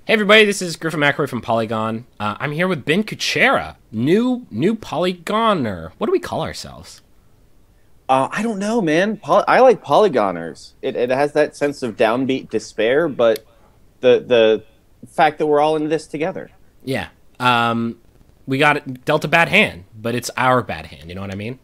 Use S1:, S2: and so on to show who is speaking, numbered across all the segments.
S1: Hey everybody, this is Griffin from Polygon. I'm here with Ben Kuchera, new Polygoner. What do we call ourselves?
S2: I don't know, man. I like polygoners. It has that sense of downbeat despair, but the fact that we're all in this together.
S1: Yeah, we got dealt a bad hand, but it's our bad hand. You know what I mean?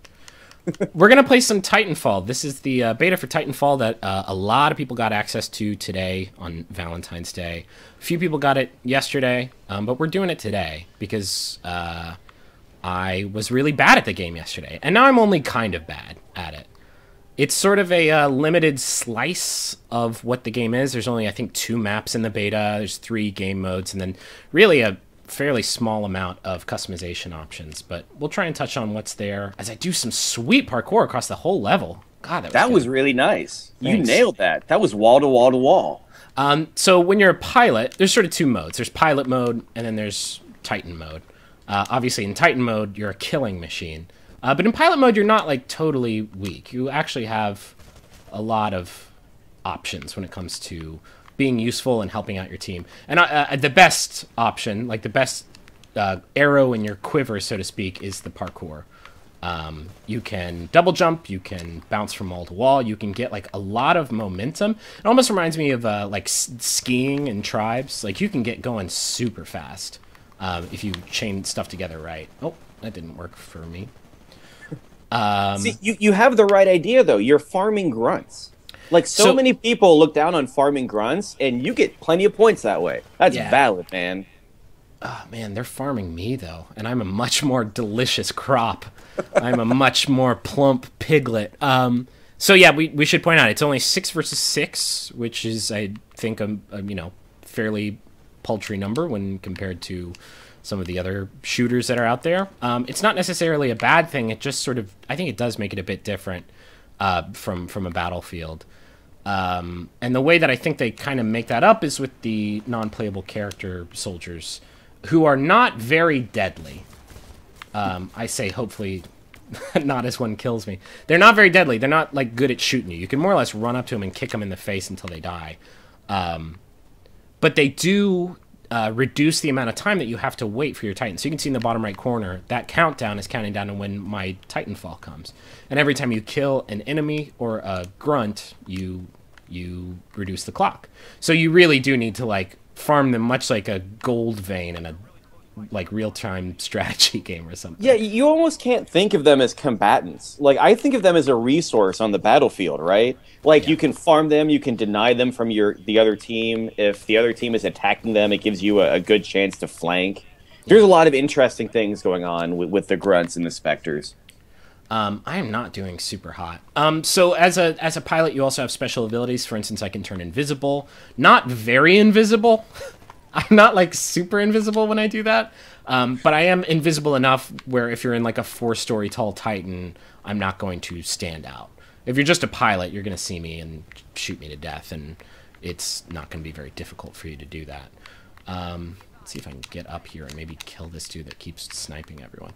S1: We're gonna play some Titanfall. This is the beta for Titanfall that a lot of people got access to today on Valentine's Day. A few people got it yesterday, but we're doing it today because I was really bad at the game yesterday, and now I'm only kind of bad at it. It's sort of a limited slice of what the game is. There's only, I think, 2 maps in the beta. There's 3 game modes, and then really a fairly small amount of customization options. But we'll try and touch on what's there as I do some sweet parkour across the whole level. God,
S2: That was
S1: good.
S2: really nice.
S1: Thanks.
S2: You nailed that. That was wall to wall to wall.
S1: So when you're a pilot, there's sort of 2 modes. There's pilot mode, and then there's Titan mode. Obviously, in Titan mode, you're a killing machine. But in pilot mode, you're not, like, totally weak. You actually have a lot of options when it comes to being useful and helping out your team. And the best option, like the best arrow in your quiver, so to speak, is the parkour. You can double jump, you can bounce from wall to wall, you can get, like, a lot of momentum. It almost reminds me of, like, skiing in tribes. Like, you can get going super fast if you chain stuff together right. Oh, that didn't work for me.
S2: See, you have the right idea, though. You're farming grunts. Like, so many people look down on farming grunts, and you get plenty of points that way. That's valid, man.
S1: Oh, man, they're farming me, though, and I'm a much more delicious crop. I'm a much more plump piglet. So, yeah, we should point out, it's only 6 versus 6, which is, I think, a fairly paltry number when compared to some of the other shooters that are out there. It's not necessarily a bad thing. It just sort of, I think it does make it a bit different from a battlefield. And the way that I think they kind of make that up is with the non-playable character soldiers, who are not very deadly. I say hopefully not as one kills me. They're not very deadly. They're not, like, good at shooting you. You can more or less run up to them and kick them in the face until they die. But they do reduce the amount of time that you have to wait for your Titan. So you can see in the bottom right corner, that countdown is counting down to when my Titanfall comes. And every time you kill an enemy or a grunt, you reduce the clock. So you really do need to, like, farm them much like a gold vein in a, like, real-time strategy game or something.
S2: Yeah, you almost can't think of them as combatants. Like, I think of them as a resource on the battlefield, right? Like, you can farm them, you can deny them from the other team. If the other team is attacking them, it gives you a good chance to flank. There's a lot of interesting things going on with the grunts and the specters.
S1: I am not doing super hot. So as a pilot, you also have special abilities. For instance, I can turn invisible. Not very invisible. I'm not, like, super invisible when I do that. But I am invisible enough where if you're in, like, a 4-story tall Titan, I'm not going to stand out. If you're just a pilot, you're going to see me and shoot me to death, and it's not going to be very difficult for you to do that. Let's see if I can get up here and maybe kill this dude that keeps sniping everyone.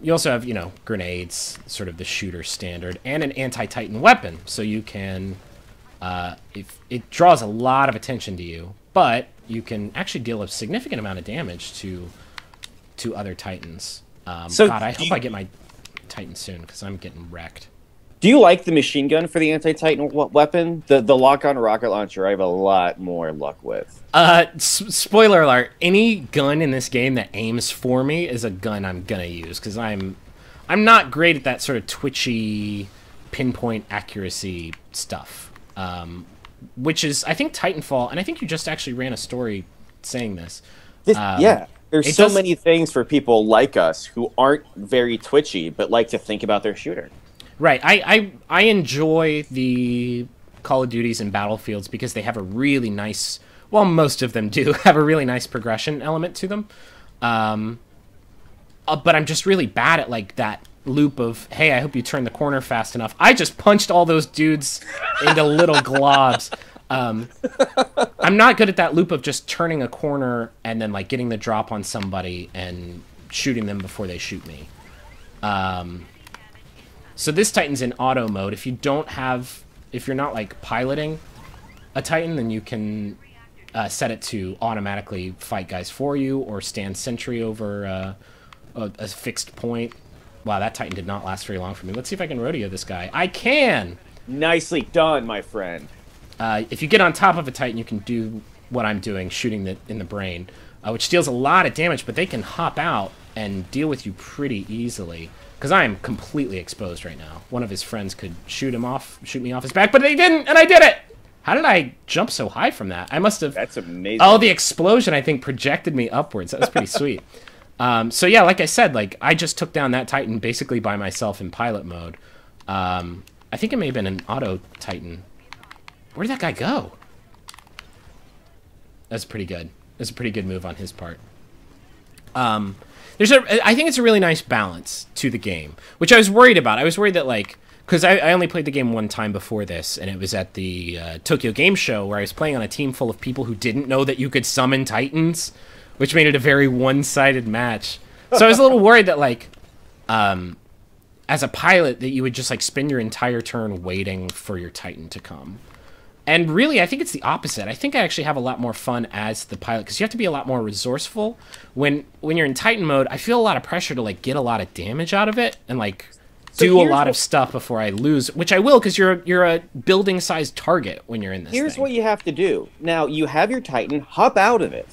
S1: You also have, grenades, sort of the shooter standard, and an anti-Titan weapon. So you can, if it draws a lot of attention to you, but you can actually deal a significant amount of damage to other Titans. God, I hope I get my Titan soon, because I'm getting wrecked.
S2: Do you like the machine gun for the anti-Titan weapon? The lock-on rocket launcher I have a lot more luck with.
S1: Spoiler alert, any gun in this game that aims for me is a gun I'm gonna use, because I'm not great at that sort of twitchy, pinpoint accuracy stuff. Which is, I think, Titanfall, and I think you just actually ran a story saying this.
S2: Yeah, there's so many things for people like us who aren't very twitchy, but like to think about their shooter.
S1: Right. I enjoy the Call of Duties and Battlefields because they have a really nice, well, most of them do have a really nice progression element to them. But I'm just really bad at, like, that loop of, hey, I hope you turn the corner fast enough. I just punched all those dudes into little globs. I'm not good at that loop of just turning a corner and then, like, getting the drop on somebody and shooting them before they shoot me. So this Titan's in auto mode. If you're not, like, piloting a Titan, then you can set it to automatically fight guys for you or stand sentry over a fixed point. Wow, that Titan did not last very long for me. Let's see if I can rodeo this guy. I can!
S2: Nicely done, my friend.
S1: If you get on top of a Titan, you can do what I'm doing, shooting in the brain, which deals a lot of damage, but they can hop out and deal with you pretty easily. Because I am completely exposed right now. One of his friends could shoot me off his back, but they didn't, and I did it! How did I jump so high from that? I must have...
S2: That's amazing.
S1: Oh, the explosion, I think, projected me upwards. That was pretty sweet. So yeah, like I said, like I just took down that Titan basically by myself in pilot mode. I think it may have been an auto Titan. Where did that guy go? That's pretty good. That's a pretty good move on his part. I think it's a really nice balance to the game, which I was worried about. I was worried that, like, because I only played the game one time before this, and it was at the Tokyo Game Show, where I was playing on a team full of people who didn't know that you could summon Titans, which made it a very one-sided match. So I was a little worried that, like, as a pilot, that you would just, like, spend your entire turn waiting for your Titan to come. And really, I think it's the opposite. I think I actually have a lot more fun as the pilot, because you have to be a lot more resourceful. When you're in Titan mode, I feel a lot of pressure to, like, get a lot of damage out of it, and, like, do a lot of stuff before I lose, which I will, because you're a building-sized target when you're in this
S2: Here's
S1: thing.
S2: what you have to do. Now, you have your Titan, hop out of it.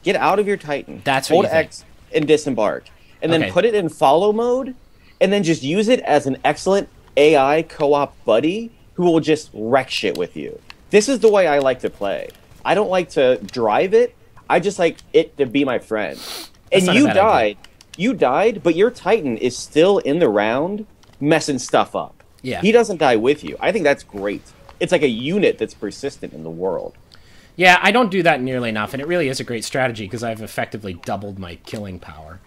S2: Get out of your Titan.
S1: That's what
S2: Hold
S1: you think.
S2: X and disembark. And then put it in follow mode, and then just use it as an excellent AI co-op buddy who will just wreck shit with you. This is the way I like to play. I don't like to drive it. I just like it to be my friend. And you died. You died, but your Titan is still in the round messing stuff up.
S1: Yeah.
S2: He doesn't die with you. I think that's great. It's like a unit that's persistent in the world.
S1: Yeah, I don't do that nearly enough, and it really is a great strategy because I've effectively doubled my killing power.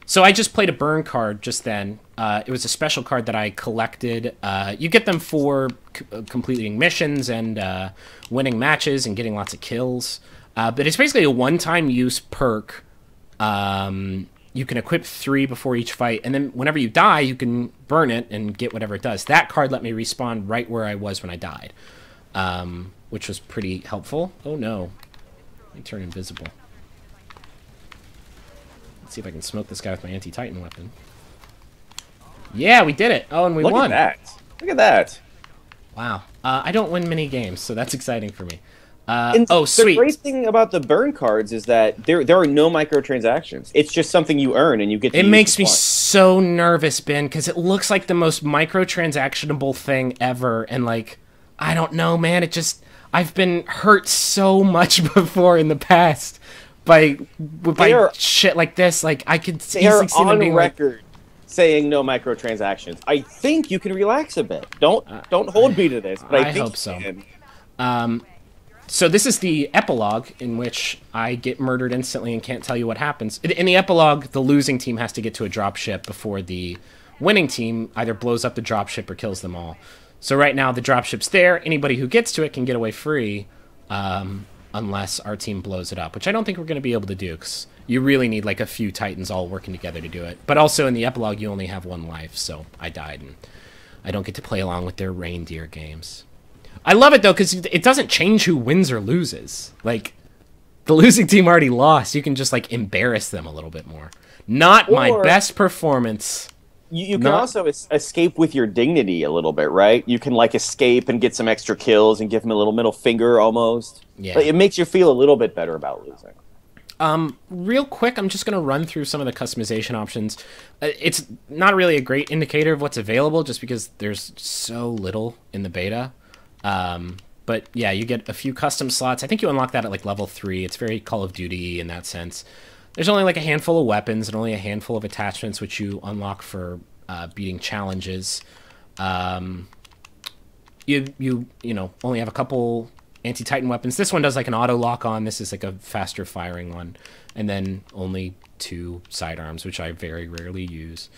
S1: So I just played a burn card just then. It was a special card that I collected. You get them for completing missions and winning matches and getting lots of kills. But it's basically a one-time use perk. You can equip 3 before each fight, and then whenever you die, you can burn it and get whatever it does. That card let me respawn right where I was when I died, which was pretty helpful. Oh no. Let me turn invisible. See if I can smoke this guy with my anti-Titan weapon. Yeah, we did it. Oh, and we won.
S2: Look at that. Look at that.
S1: Wow. I don't win many games, so that's exciting for me.
S2: Oh,
S1: sweet.
S2: The great thing about the burn cards is that there are no microtransactions. It's just something you earn, and you get to use
S1: It makes me
S2: once.
S1: so nervous, Ben, because it looks like the most microtransactionable thing ever, and, like, I don't know, man. It just... I've been hurt so much before in the past by shit like this. Like, I could
S2: They are
S1: easily see them being
S2: on record saying no microtransactions. I think you can relax a bit. Don't hold me to this, but I think
S1: hope so.
S2: you can.
S1: So this is the epilogue in which I get murdered instantly and can't tell you what happens. In the epilogue, the losing team has to get to a dropship before the winning team either blows up the dropship or kills them all. So right now, the dropship's there. Anybody who gets to it can get away free, unless our team blows it up, which I don't think we're going to be able to do, because you really need like a few Titans all working together to do it. But also in the epilogue, you only have 1 life, so I died, and I don't get to play along with their reindeer games. I love it, though, because it doesn't change who wins or loses. Like, the losing team already lost. You can just, like, embarrass them a little bit more. Not my best performance.
S2: You can also escape with your dignity a little bit, right? You can, like, escape and get some extra kills and give them a little middle finger, almost.
S1: Yeah.
S2: Like, it makes you feel a little bit better about losing.
S1: Real quick, I'm just going to run through some of the customization options. It's not really a great indicator of what's available, just because there's so little in the beta. But yeah, you get a few custom slots. I think you unlock that at like level 3. It's very Call of Duty in that sense. There's only like a handful of weapons and only a handful of attachments, which you unlock for beating challenges. You know, only have a couple anti-Titan weapons. This one does like an auto lock on. This is like a faster firing one. And then only 2 sidearms, which I very rarely use.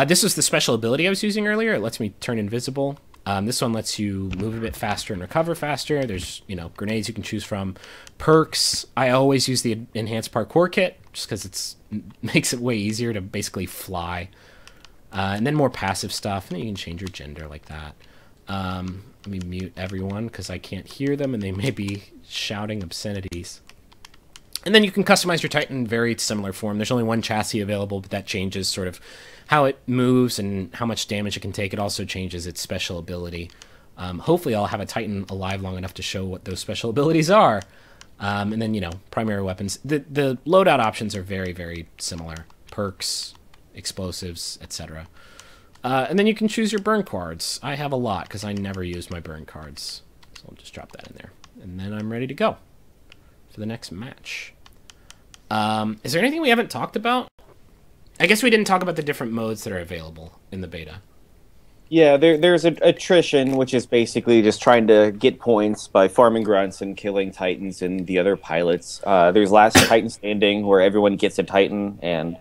S1: This was the special ability I was using earlier. It lets me turn invisible. This one lets you move a bit faster and recover faster. There's, you know, grenades you can choose from. Perks, I always use the enhanced parkour kit, just because it makes it way easier to basically fly. And then more passive stuff, and then you can change your gender like that. Let me mute everyone because I can't hear them and they may be shouting obscenities. And then you can customize your Titan in very similar form. There's only one chassis available, but that changes sort of how it moves and how much damage it can take. It also changes its special ability. Hopefully I'll have a Titan alive long enough to show what those special abilities are. And then, you know, primary weapons. The loadout options are very, very similar. Perks, explosives, etc. And then you can choose your burn cards. I have a lot because I never use my burn cards. So I'll just drop that in there. And then I'm ready to go for the next match. Is there anything we haven't talked about? I guess we didn't talk about the different modes that are available in the beta.
S2: Yeah, there's attrition, which is basically just trying to get points by farming grunts and killing Titans and the other pilots. There's last Titan standing, where everyone gets a Titan and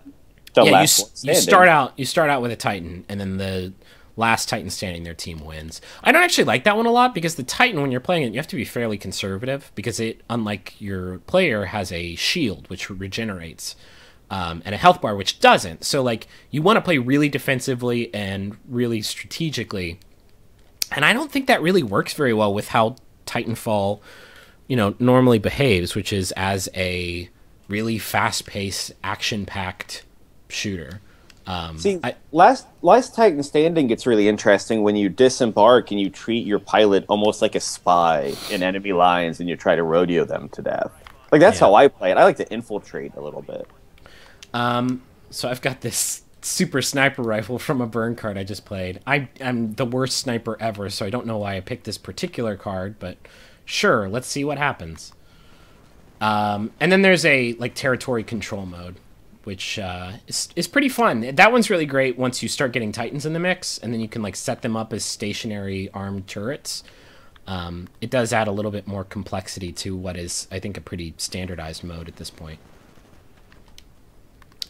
S2: the last one standing.
S1: You start out with a Titan, and then the last Titan standing, their team wins. I don't actually like that one a lot because the Titan, when you're playing it, you have to be fairly conservative because it, unlike your player, has a shield which regenerates. And a health bar, which doesn't. So, like, you want to play really defensively and really strategically. And I don't think that really works very well with how Titanfall, you know, normally behaves, which is as a really fast-paced, action-packed shooter.
S2: Last Titan Standing gets really interesting when you disembark and you treat your pilot almost like a spy in enemy lines and you try to rodeo them to death. Like, that's how I play it. I like to infiltrate a little bit.
S1: So I've got this super sniper rifle from a burn card I just played. I'm the worst sniper ever, so I don't know why I picked this particular card, but sure, let's see what happens. And then there's a, like, territory control mode, which, is pretty fun. That one's really great once you start getting Titans in the mix, and then you can, like, set them up as stationary armed turrets. It does add a little bit more complexity to what is, I think, a pretty standardized mode at this point.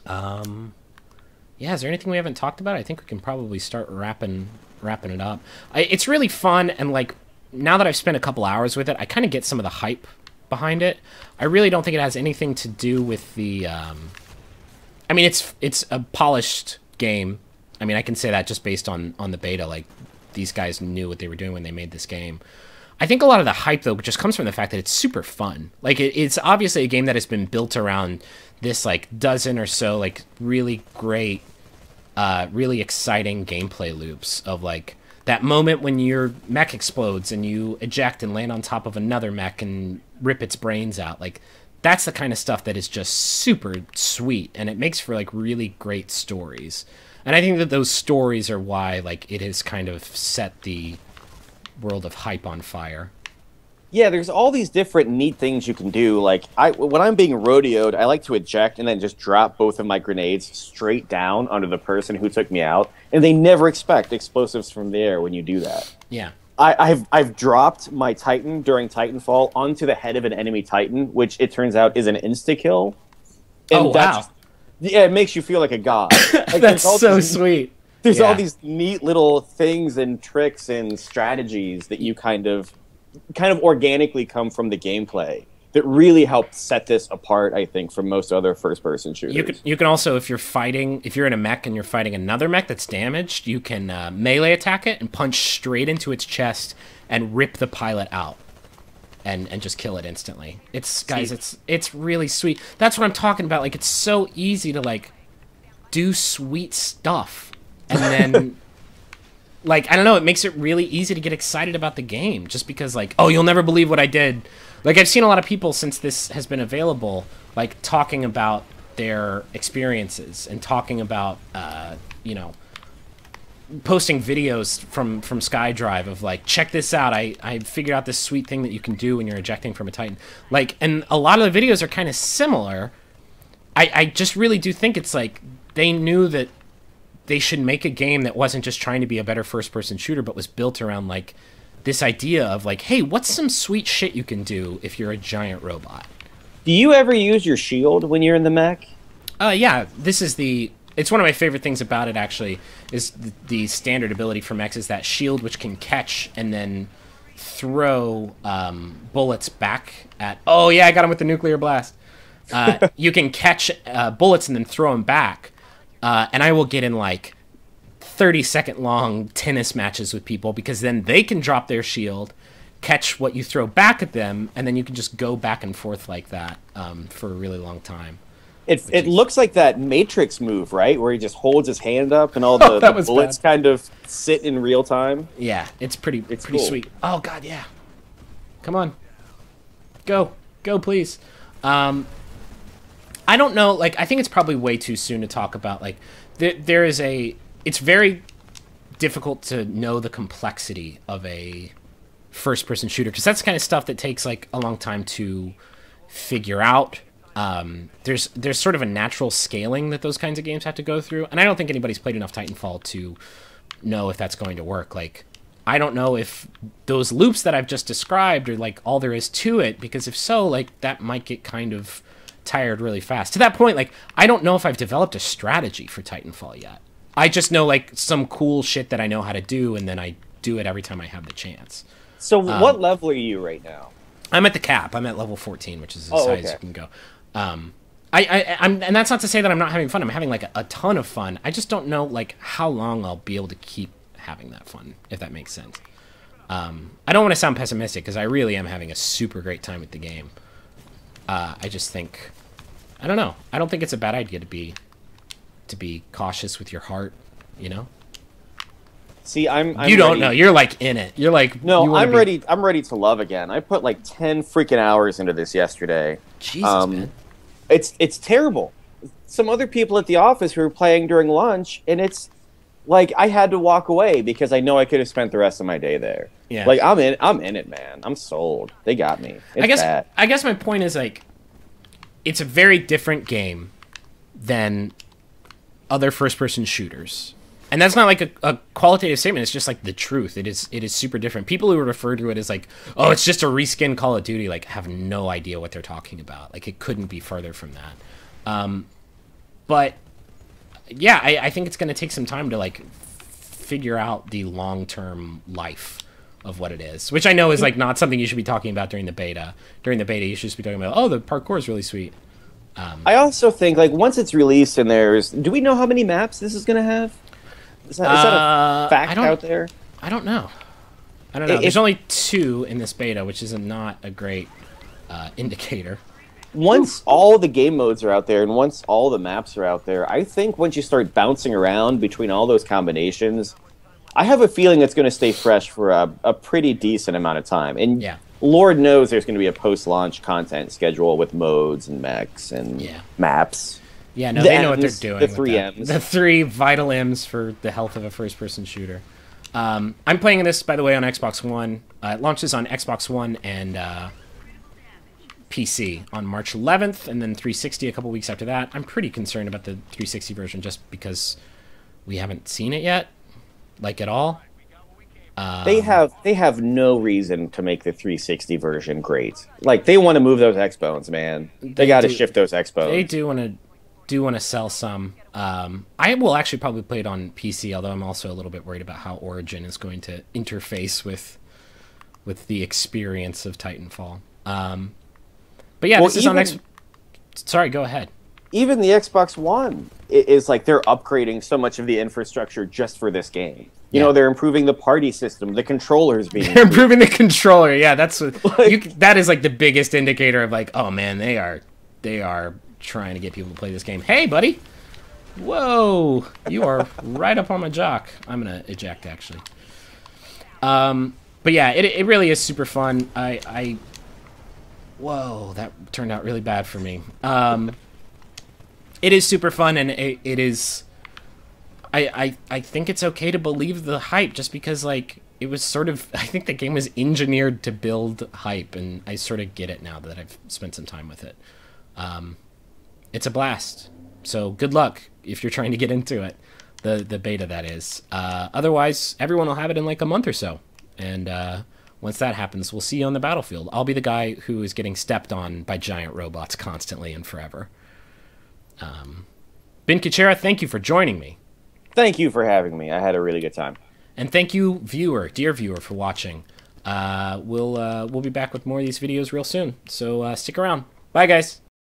S1: Yeah, is there anything we haven't talked about? I think we can probably start wrapping it up. It's really fun, and, like, now that I've spent a couple hours with it, I kind of get some of the hype behind it. I really don't think it has anything to do with the, I mean, it's a polished game. I mean, I can say that just based on the beta. Like, these guys knew what they were doing when they made this game. I think a lot of the hype, though, just comes from the fact that it's super fun. Like, it's obviously a game that has been built around this, like, dozen or so, like, really great, really exciting gameplay loops of, like, that moment when your mech explodes and you eject and land on top of another mech and rip its brains out. Like, that's the kind of stuff that is just super sweet, and it makes for, like, really great stories. And I think that those stories are why, like, it has kind of set the world of hype on fire.
S2: Yeah, there's all these different neat things you can do. Like, when I'm being rodeoed, I like to eject and then just drop both of my grenades straight down onto the person who took me out, and they never expect explosives from the air when you do that.
S1: Yeah.
S2: I've dropped my Titan during Titanfall onto the head of an enemy Titan, which it turns out is an insta-kill. And
S1: wow.
S2: Yeah, it makes you feel like a god. Like,
S1: that's so sweet.
S2: There's all these neat little things and tricks and strategies that you kind of organically come from the gameplay that really helped set this apart, I think, from most other first-person shooters.
S1: You can also, if you're in a mech and you're fighting another mech that's damaged, you can melee attack it and punch straight into its chest and rip the pilot out and just kill it instantly. It's really sweet. That's what I'm talking about. Like, it's so easy to, like, do sweet stuff. And then, like, I don't know, it makes it really easy to get excited about the game just because, like, oh, you'll never believe what I did. Like, I've seen a lot of people since this has been available, like, talking about their experiences and talking about, you know, posting videos from SkyDrive of, like, check this out. I figured out this sweet thing that you can do when you're ejecting from a Titan. Like, and a lot of the videos are kind of similar. I just really do think it's, like, they knew that they should make a game that wasn't just trying to be a better first-person shooter, but was built around, like, this idea of, like, hey, what's some sweet shit you can do if you're a giant robot?
S2: Do you ever use your shield when you're in the mech?
S1: Yeah, it's one of my favorite things about it, actually, is the standard ability for mechs is that shield, which can catch and then throw bullets back at... Oh, yeah, I got him with the nuclear blast. You can catch bullets and then throw them back. And I will get in, like, 30-second long tennis matches with people, because then they can drop their shield, catch what you throw back at them, and then you can just go back and forth like that for a really long time.
S2: It looks like that Matrix move, right? Where he just holds his hand up and all the bullets kind of sit in real time.
S1: Yeah, it's pretty
S2: cool.
S1: sweet. Oh, God, yeah. Come on. Go, please. I don't know. Like, I think it's probably way too soon to talk about, like, there is a... It's very difficult to know the complexity of a first-person shooter, because that's the kind of stuff that takes, like, a long time to figure out. There's sort of a natural scaling that those kinds of games have to go through, and I don't think anybody's played enough Titanfall to know if that's going to work. Like, I don't know if those loops that I've just described are, like, all there is to it, because if so, like, that might get kind of tired really fast. To that point, like, I don't know if I've developed a strategy for Titanfall yet. I just know, like, some cool shit that I know how to do, and then I do it every time I have the chance.
S2: So what level are you right now?
S1: I'm at the cap. I'm at level 14, which is as high as you can go. I'm, and that's not to say that I'm not having fun. I'm having, like, a ton of fun. I just don't know, like, how long I'll be able to keep having that fun, if that makes sense. I don't want to sound pessimistic, because I really am having a super great time with the game. I just think, I don't know. I don't think it's a bad idea to be cautious with your heart, you know?
S2: See, I'm
S1: you don't know. You're, like, in it. You're like,
S2: no, I'm ready. I'm ready to love again. I put like 10 freaking hours into this yesterday.
S1: Jesus, man.
S2: It's terrible. Some other people at the office who were playing during lunch, and it's like I had to walk away because I know I could have spent the rest of my day there.
S1: Yeah.
S2: Like I'm in it, man. I'm sold. They got me. It's bad.
S1: I guess my point is, like, it's a very different game than other first-person shooters. And that's not like a qualitative statement. It's just, like, the truth. It is super different. People who refer to it as, like, oh, it's just a reskin Call of Duty, like, have no idea what they're talking about. Like, it couldn't be farther from that. But, yeah, I think it's going to take some time to, like, figure out the long-term life of what it is. Which I know is, like, not something you should be talking about during the beta. During the beta, you should just be talking about, oh, the parkour is really sweet.
S2: I also think, like, once it's released and do we know how many maps this is going to have? Is that a fact out there?
S1: I don't know. There's only 2 in this beta, which is not a great indicator.
S2: Once all the game modes are out there and once all the maps are out there, I think once you start bouncing around between all those combinations, I have a feeling it's going to stay fresh for a pretty decent amount of time. And
S1: yeah.
S2: Lord knows there's going to be a post-launch content schedule with modes and mechs and maps.
S1: Yeah, no, they know what they're doing.
S2: The 3 M's.
S1: The 3 vital M's for the health of a first-person shooter. I'm playing this, by the way, on Xbox One. It launches on Xbox One and PC on March 11th, and then 360 a couple weeks after that. I'm pretty concerned about the 360 version just because we haven't seen it yet, like, at all.
S2: They have no reason to make the 360 version great. Like, they want to move those X-bones, man. They got to shift those X-bones.
S1: They do want to sell some. I will actually probably play it on PC, although I'm also a little bit worried about how Origin is going to interface with the experience of Titanfall. But yeah, this is on X. Sorry, go ahead.
S2: Even the Xbox One is like they're upgrading so much of the infrastructure just for this game. You know, they're improving the party system. The controllers being
S1: they're improving the controller. Yeah, that's that is like the biggest indicator of, like, oh man, they are trying to get people to play this game. Hey, buddy. Whoa, you are right up on my jock. I'm gonna eject, actually. But yeah, it really is super fun. Whoa, that turned out really bad for me. It is super fun, and it is. I think it's okay to believe the hype, just because, like, it was sort of. I think the game was engineered to build hype, and I sort of get it now that I've spent some time with it. It's a blast. So good luck if you're trying to get into it, the beta, that is. Otherwise, everyone will have it in like a month or so, and once that happens, we'll see you on the battlefield. I'll be the guy who is getting stepped on by giant robots constantly and forever. Ben Kuchera, thank you for joining me.
S2: Thank you for having me. I had a really good time.
S1: And thank you, dear viewer, for watching. We'll be back with more of these videos real soon, so stick around. Bye, guys.